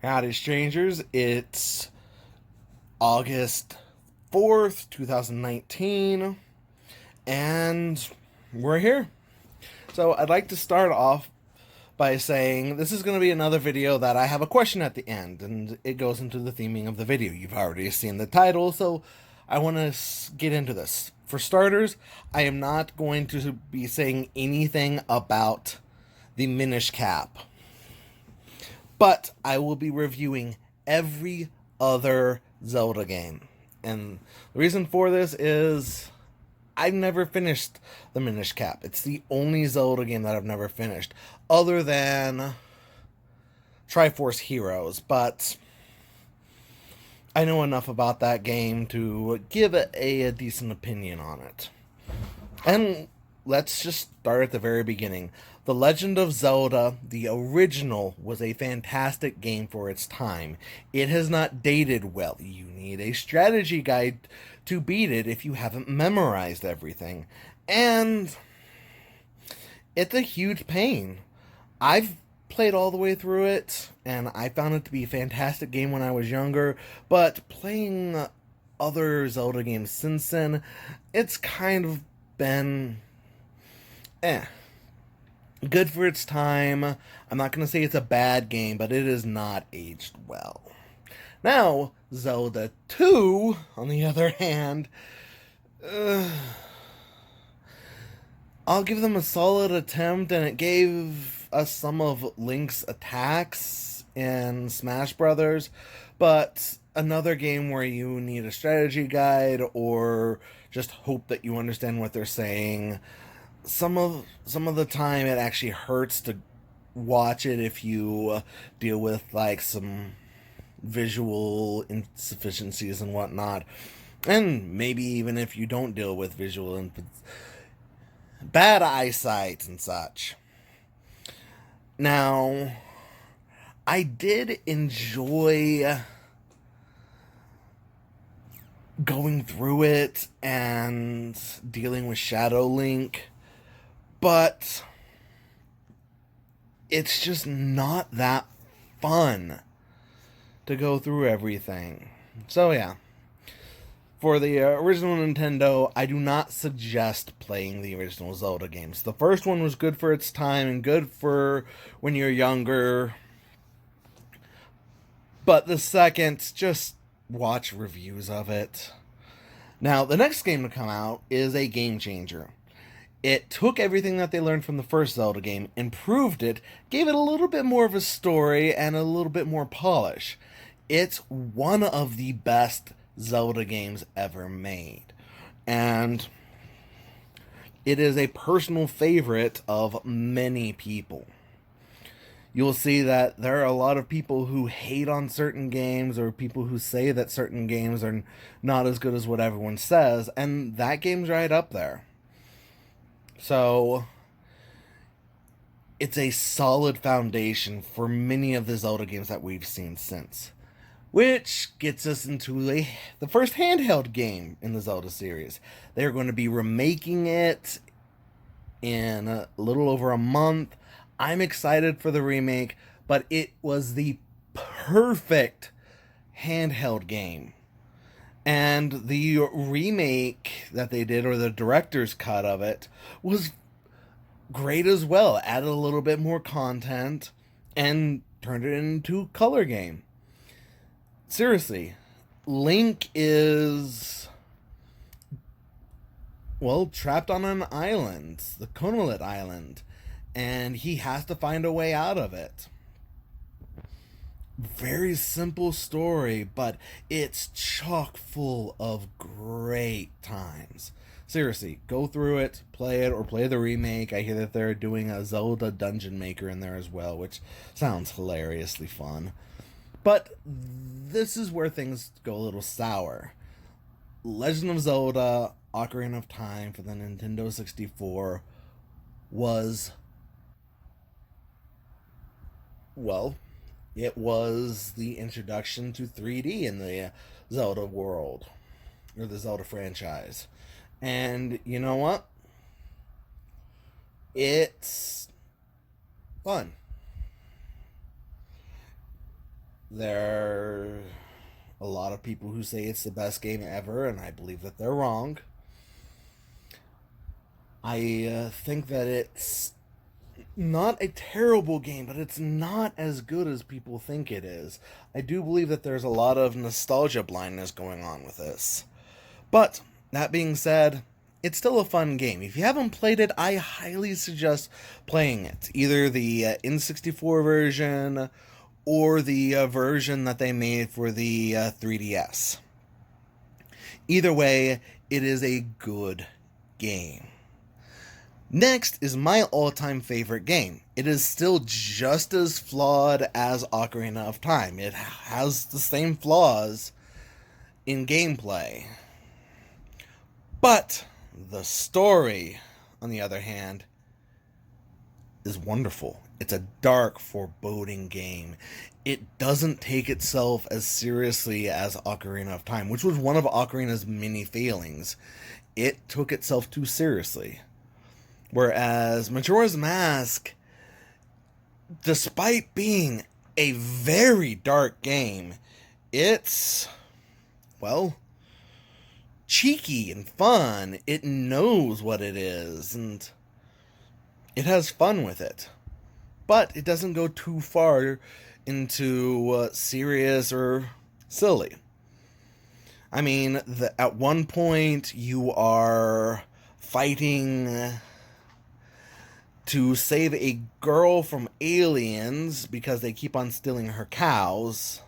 Howdy, strangers. It's August 4th, 2019, and we're here. So, I'd like to start off by saying this is going to be another video that I have a question at the end, and it goes into the theming of the video. You've already seen the title, so I want to get into this. For starters, I am not going to be saying anything about the Minish Cap, but I will be reviewing every other Zelda game. And the reason for this is I've never finished the Minish Cap. It's the only Zelda game that I've never finished, other than Triforce Heroes. But I know enough about that game to give it a decent opinion on it. And let's just start at the very beginning. The Legend of Zelda, the original, was a fantastic game for its time. It has not dated well. You need a strategy guide to beat it if you haven't memorized everything. And it's a huge pain. I've played all the way through it, and I found it to be a fantastic game when I was younger, but playing other Zelda games since then, it's kind of been good for its time. I'm not going to say it's a bad game, but it is not aged well. Now, Zelda 2, on the other hand, I'll give them a solid attempt, and it gave us some of Link's attacks in Smash Brothers, but another game where you need a strategy guide or just hope that you understand what they're saying. Some of the time it actually hurts to watch it if you deal with like some visual insufficiencies and whatnot, and maybe even if you don't deal with bad eyesight and such. Now, I did enjoy going through it and dealing with Shadow Link, but it's just not that fun to go through everything. So yeah, for the original Nintendo, I do not suggest playing the original Zelda games. The first one was good for its time and good for when you're younger, but the second, just watch reviews of it. Now, the next game to come out is a game changer. It took everything that they learned from the first Zelda game, improved it, gave it a little bit more of a story and a little bit more polish. It's one of the best Zelda games ever made, and it is a personal favorite of many people. You'll see that there are a lot of people who hate on certain games, or people who say that certain games are not as good as what everyone says, and that game's right up there. So, it's a solid foundation for many of the Zelda games that we've seen since. Which gets us into the first handheld game in the Zelda series. They're going to be remaking it in a little over a month. I'm excited for the remake, but it was the perfect handheld game. And the remake that they did, or the director's cut of it, was great as well. Added a little bit more content and turned it into a color game. Seriously, Link is, well, trapped on an island, the Konolit Island, and he has to find a way out of it. Very simple story, but it's chock full of great times. Seriously, go through it, play it, or play the remake. I hear that they're doing a Zelda Dungeon Maker in there as well, which sounds hilariously fun. But this is where things go a little sour. Legend of Zelda Ocarina of Time for the Nintendo 64 was, well, it was the introduction to 3D in the Zelda world, or the Zelda franchise. And you know what? It's fun. there are a lot of people who say it's the best game ever, and I believe that they're wrong. I think that it's not a terrible game, but it's not as good as people think it is. I do believe that there's a lot of nostalgia blindness going on with this. But, that being said, it's still a fun game. If you haven't played it, I highly suggest playing it. Either the N64 version or the version that they made for the 3DS. Either way, it is a good game. Next is my all-time favorite game. It is still just as flawed as Ocarina of Time. It has the same flaws in gameplay. But the story, on the other hand, is wonderful. It's a dark, foreboding game. It doesn't take itself as seriously as Ocarina of Time, which was one of Ocarina's many failings. It took itself too seriously. Whereas Majora's Mask, despite being a very dark game, it's, well, cheeky and fun. It knows what it is, and it has fun with it. But it doesn't go too far into serious or silly. I mean, at one point you are fighting to save a girl from aliens because they keep on stealing her cows.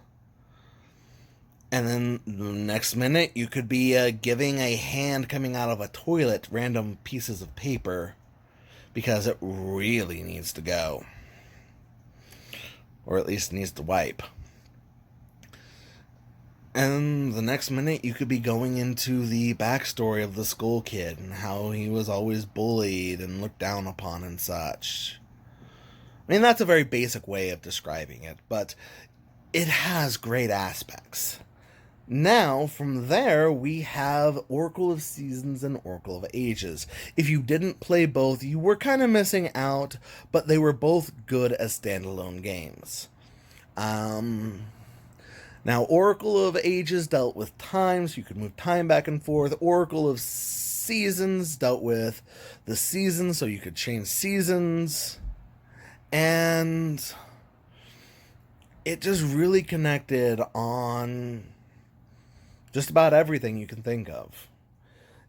And then the next minute, you could be giving a hand coming out of a toilet random pieces of paper because it really needs to go. Or at least needs to wipe. And the next minute, you could be going into the backstory of the Skull Kid and how he was always bullied and looked down upon and such. I mean, that's a very basic way of describing it, but it has great aspects. Now, from there, we have Oracle of Seasons and Oracle of Ages. If you didn't play both, you were kind of missing out, but they were both good as standalone games. Now, Oracle of Ages dealt with time, so you could move time back and forth. Oracle of Seasons dealt with the seasons, so you could change seasons. And it just really connected on just about everything you can think of.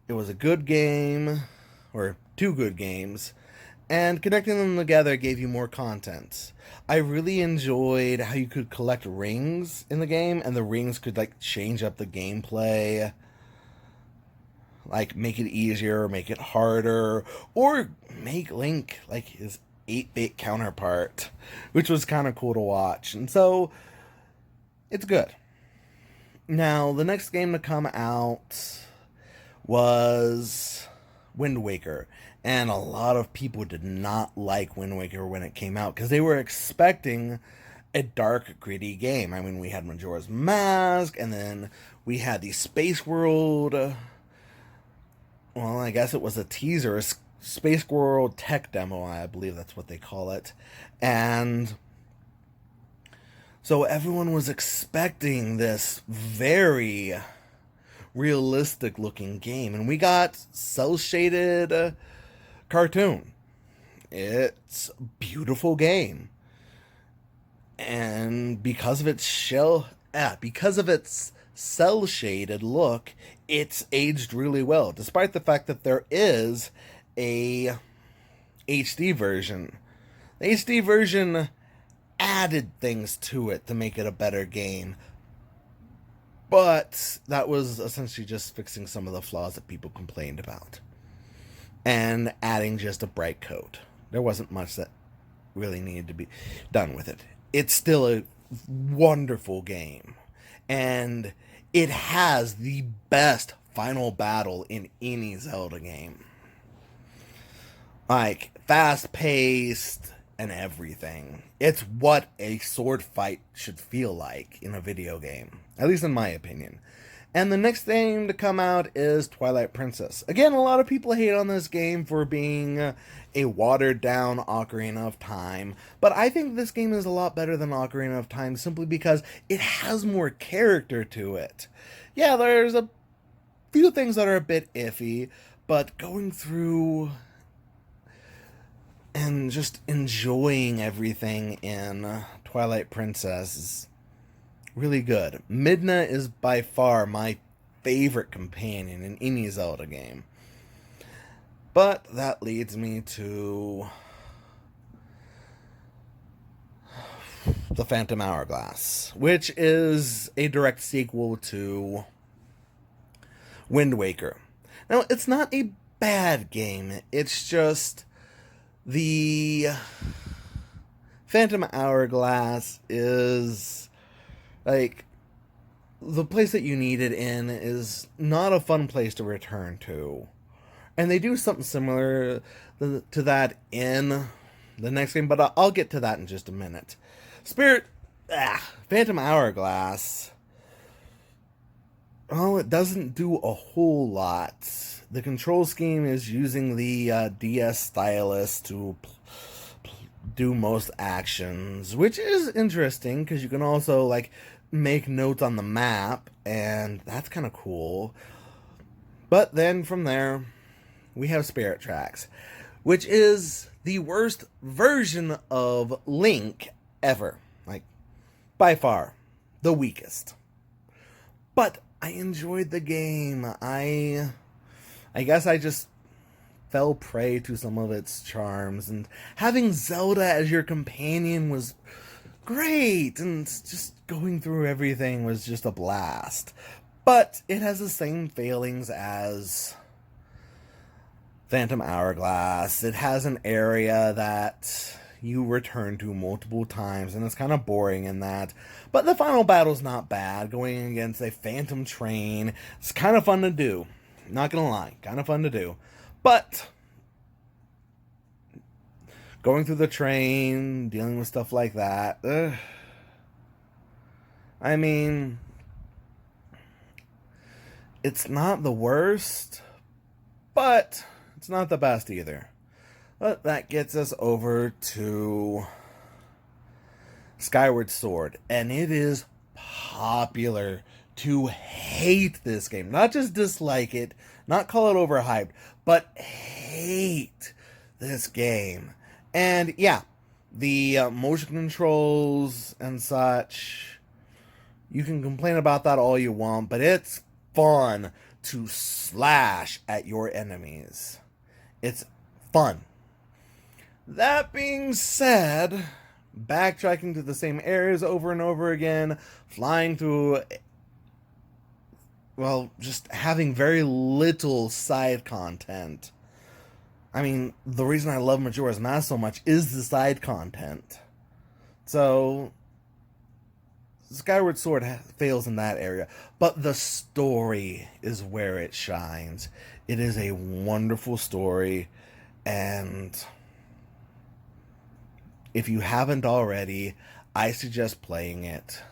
It was a good game, or two good games, and connecting them together gave you more content. I really enjoyed how you could collect rings in the game, and the rings could, like, change up the gameplay. Like, make it easier, make it harder, or make Link, like, his 8-bit counterpart, which was kind of cool to watch. And so, it's good. Now, the next game to come out was Wind Waker. And a lot of people did not like Wind Waker when it came out because they were expecting a dark, gritty game. I mean, we had Majora's Mask, and then we had the Space World. Well, I guess it was a teaser, a Space World tech demo, I believe that's what they call it. And so everyone was expecting this very realistic looking game, and we got cel-shaded cartoon. It's a beautiful game, and because of its cel-shaded look, it's aged really well, despite the fact that there is a HD version. The HD version added things to it to make it a better game, but that was essentially just fixing some of the flaws that people complained about and adding just a bright coat. There wasn't much that really needed to be done with it. It's still a wonderful game, and it has the best final battle in any Zelda game. Like, fast-paced and everything. It's what a sword fight should feel like in a video game, at least in my opinion. And the next game to come out is Twilight Princess. Again, a lot of people hate on this game for being a watered down Ocarina of Time, but I think this game is a lot better than Ocarina of Time simply because it has more character to it. Yeah, there's a few things that are a bit iffy, but going through and just enjoying everything in Twilight Princess is really good. Midna is by far my favorite companion in any Zelda game. But that leads me to the Phantom Hourglass, which is a direct sequel to Wind Waker. Now, it's not a bad game, it's just the Phantom Hourglass is like the place that you need it in is not a fun place to return to. And they do something similar to that in the next game, but I'll get to that in just a minute. Phantom Hourglass, oh, it doesn't do a whole lot. The control scheme is using the DS stylus to do most actions, which is interesting because you can also like make notes on the map, and that's kind of cool. But then from there, we have Spirit Tracks, which is the worst version of Link ever. Like, by far, the weakest. But I enjoyed the game. I guess I just fell prey to some of its charms, and having Zelda as your companion was great, and just going through everything was just a blast. But it has the same failings as Phantom Hourglass. It has an area that you return to multiple times, and it's kind of boring in that. But the final battle's not bad. Going against a phantom train, it's kind of fun to do. Not gonna lie, kind of fun to do. But going through the train, dealing with stuff like that, I mean, it's not the worst, but it's not the best either. But that gets us over to Skyward Sword, and it is popular to hate this game. Not just dislike it, not call it overhyped, but hate this game. And yeah, the motion controls and such, you can complain about that all you want, but it's fun to slash at your enemies. It's fun. That being said, backtracking to the same areas over and over again, flying through, well, just having very little side content. I mean, the reason I love Majora's Mask so much is the side content. So, Skyward Sword fails in that area, but the story is where it shines. It is a wonderful story, and if you haven't already, I suggest playing it.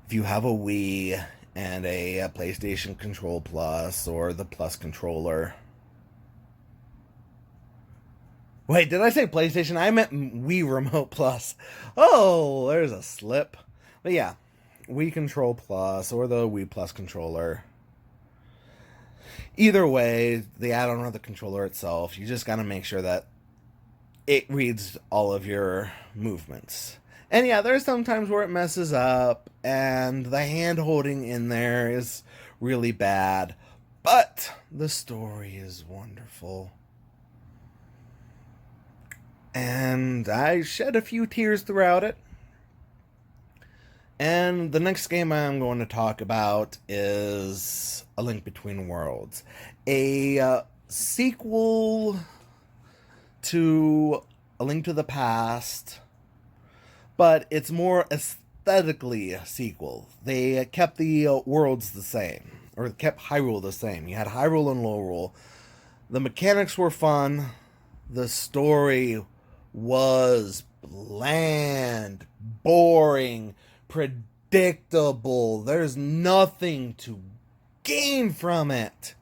If you have a Wii and a PlayStation Control Plus or the Plus controller. Wait, did I say PlayStation? I meant Wii Remote Plus. Oh, there's a slip. But yeah, Wii Control Plus or the Wii Plus controller. Either way, the add-on or the controller itself, you just gotta make sure that it reads all of your movements. And yeah, there's some times where it messes up, and the hand-holding in there is really bad. But the story is wonderful. And I shed a few tears throughout it. And the next game I'm going to talk about is A Link Between Worlds. A sequel to A Link to the Past, but it's more aesthetically a sequel. They kept the worlds the same, or kept Hyrule the same. You had Hyrule and Lorule. The mechanics were fun. The story was bland, boring, predictable. There's nothing to gain from it.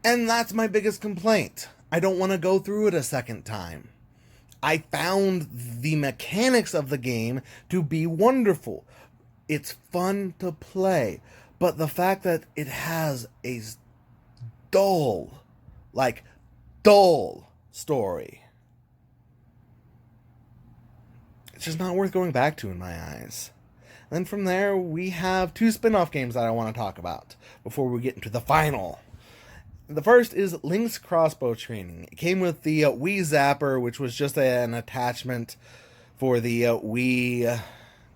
And that's my biggest complaint. I don't want to go through it a second time. I found the mechanics of the game to be wonderful. It's fun to play. But the fact that it has a dull story, it's just not worth going back to in my eyes. And then from there, we have 2 spin-off games that I want to talk about before we get into the final. The first is Link's Crossbow Training. It came with the Wii Zapper, which was just an attachment for the Wii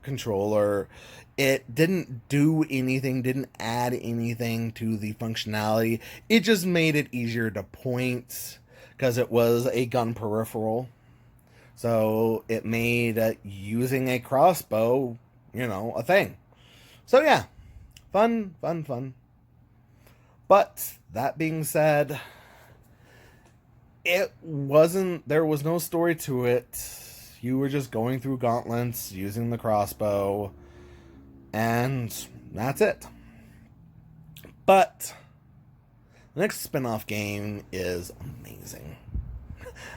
controller. It didn't do anything, didn't add anything to the functionality. It just made it easier to point because it was a gun peripheral. So it made using a crossbow, a thing. So yeah, fun. But that being said, there was no story to it. You were just going through gauntlets using the crossbow, and that's it. But the next spin-off game is amazing.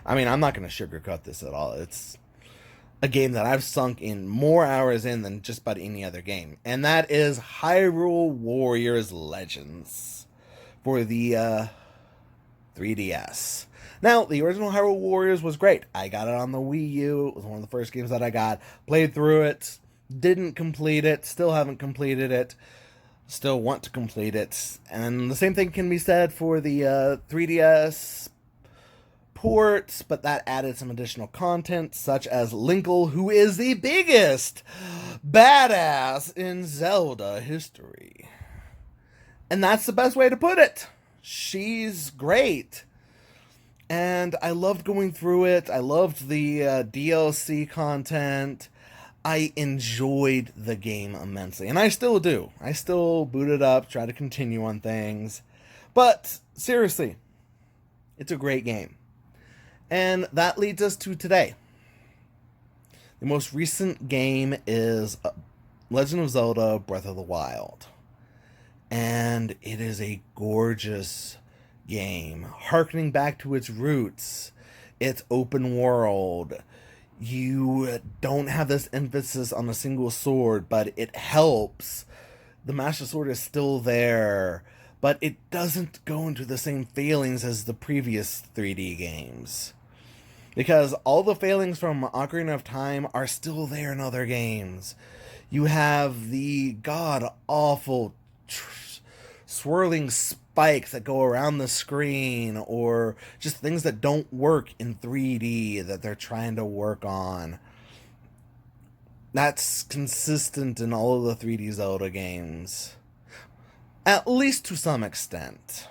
I mean, I'm not going to sugarcoat this at all. It's a game that I've sunk in more hours in than just about any other game. And that is Hyrule Warriors Legends for the 3DS. Now, the original Hyrule Warriors was great. I got it on the Wii U. It was one of the first games that I got. Played through it. Didn't complete it. Still haven't completed it. Still want to complete it. And the same thing can be said for the 3DS ports, but that added some additional content, such as Linkle, who is the biggest badass in Zelda history. And that's the best way to put it. She's great. And I loved going through it. I loved the DLC content. I enjoyed the game immensely. And I still do. I still boot it up, try to continue on things. But seriously, it's a great game. And that leads us to today. The most recent game is Legend of Zelda Breath of the Wild. And it is a gorgeous game, harkening back to its roots. It's open world. You don't have this emphasis on a single sword, but it helps. The Master Sword is still there, but it doesn't go into the same failings as the previous 3D games. Because all the failings from Ocarina of Time are still there in other games. You have the god-awful swirling spikes that go around the screen, or just things that don't work in 3D that they're trying to work on. That's consistent in all of the 3D Zelda games, at least to some extent.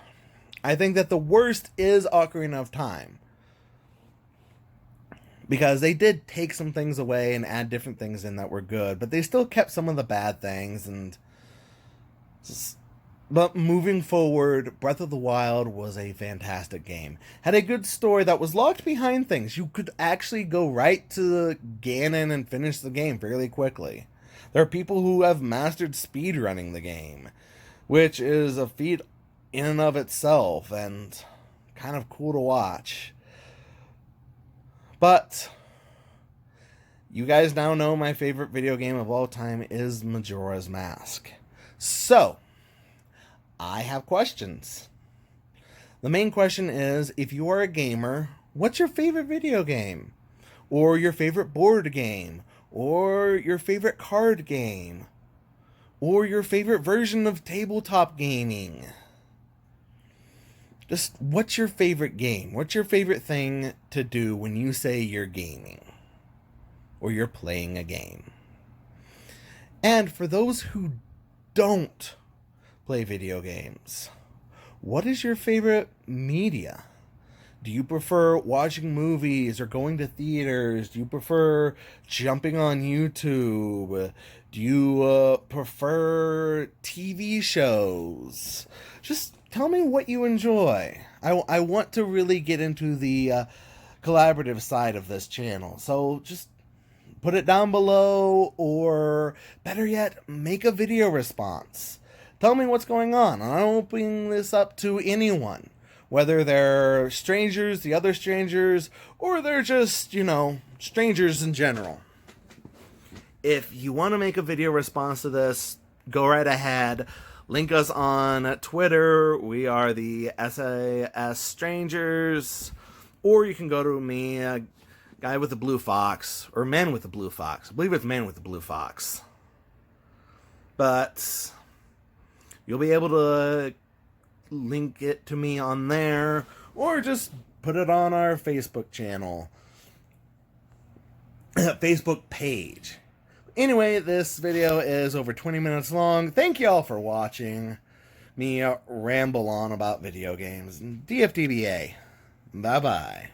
I think that the worst is Ocarina of Time, because they did take some things away and add different things in that were good, but they still kept some of the bad things. But moving forward, Breath of the Wild was a fantastic game. Had a good story that was locked behind things. You could actually go right to Ganon and finish the game fairly quickly. There are people who have mastered speedrunning the game, which is a feat in and of itself and kind of cool to watch. But you guys now know my favorite video game of all time is Majora's Mask. So, I have questions. The main question is, if you are a gamer, what's your favorite video game? Or your favorite board game? Or your favorite card game? Or your favorite version of tabletop gaming? Just, what's your favorite game? What's your favorite thing to do when you say you're gaming? Or you're playing a game? And for those who don't play video games, what is your favorite media? Do you prefer watching movies or going to theaters? Do you prefer jumping on YouTube? Do you prefer TV shows? Just tell me what you enjoy. I want to really get into the collaborative side of this channel. So just put it down below, or better yet, make a video response. Tell me what's going on. I'm opening this up to anyone, whether they're strangers, the other strangers, or they're just, strangers in general. If you want to make a video response to this, go right ahead. Link us on Twitter. We are the SAS Strangers. Or you can go to me, Guy with the Blue Fox, or Man with the Blue Fox. I believe it's Man with the Blue Fox. But you'll be able to link it to me on there, or just put it on our Facebook channel, Facebook page. Anyway, this video is over 20 minutes long. Thank you all for watching me ramble on about video games. DFTBA. Bye-bye.